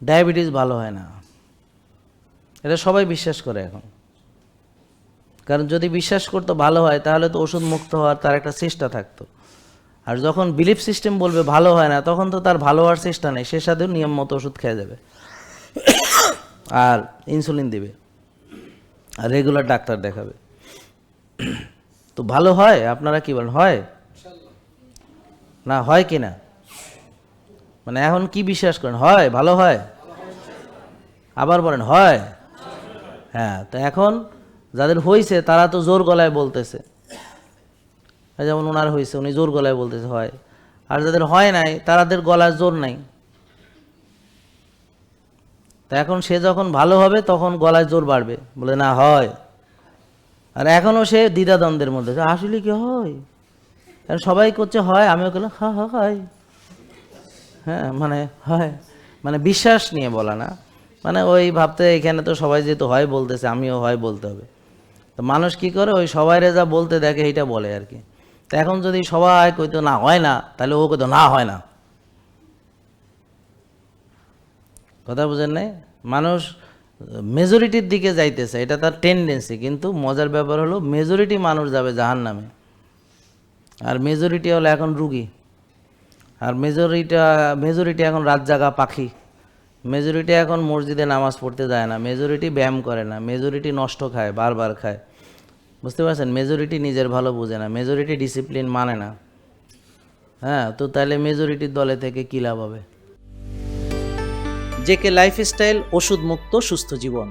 Diabetes ভালো হয় না, এটা সবাই বিশ্বাস করে এখন। কারণ যদি বিশ্বাস করতো ভালো হয় তাহলে তো ওষুধ মুক্ত হওয়ার তার একটা চেষ্টা থাকতো। আর যখন বিলিফ সিস্টেম বলবে ভালো হয় না, তখন তো তার ভালো হওয়ার চেষ্টা নেই, সে সাথেও নিয়ম মতো ওষুধ খেয়ে যাবে আর ইনসুলিন দিবে আর রেগুলার ডাক্তার দেখাবে। তো ভালো হয়? আপনারা কি বলেন, হয় না? হয় কি না? মানে এখন কি বিশ্বাস করেন, হয়? ভালো হয়? আবার বলেন হয়? হ্যাঁ, তো এখন যাদের হয়েছে তারা তো জোর গলায় বলতেছে, যেমন ওনার হয়েছে, উনি জোর গলায় বলতেছে হয়। আর যাদের হয় নাই তাদের গলায় জোর নাই। তা এখন সে যখন ভালো হবে তখন গলায় জোর বাড়বে, বলে না হয়। আর এখনও সে দ্বিধাদ্বন্দ্বের মধ্যে, আসলে কি হয়? কারণ সবাই করছে হয়, আমিও করলাম হ্যাঁ হ্যাঁ হয়। হ্যাঁ মানে হয়, মানে বিশ্বাস নিয়ে বলা না, মানে ওই ভাবতে এখানে তো সবাই যেহেতু হয় বলতেছে, আমিও হয় বলতে হবে। তো মানুষ কি করে, ওই সবাই যা বলতে দেখে এইটা বলে আর কি। তো এখন যদি সবাই কইতো না হয় না, তাহলে ও কইতো না হয় না। কথা বুঝেন নাই? মানুষ মেজরিটির দিকে যাইতেছে, এটা তার টেন্ডেন্সি, কিন্তু মজার ব্যাপার হলো মেজরিটি মানুষ যাবে জাহান্নামে, আর মেজরিটি হলো এখন রুগী। আর মেজরিটি এখন রাত জাগা পাখি। মেজরিটি এখন মসজিদে নামাজ পড়তে যায় না, মেজরিটি ব্যায়াম করে না, মেজরিটি নষ্ট খায়, বারবার খায়। বুঝতে পারছেন? মেজরিটি নিজের ভালো বুঝে না, মেজরিটি ডিসিপ্লিন মানে না। হ্যাঁ, তো তাহলে মেজরিটির দলে থেকে কী লাভ হবে? জেকে লাইফস্টাইল, ওষুধ মুক্ত সুস্থ জীবন।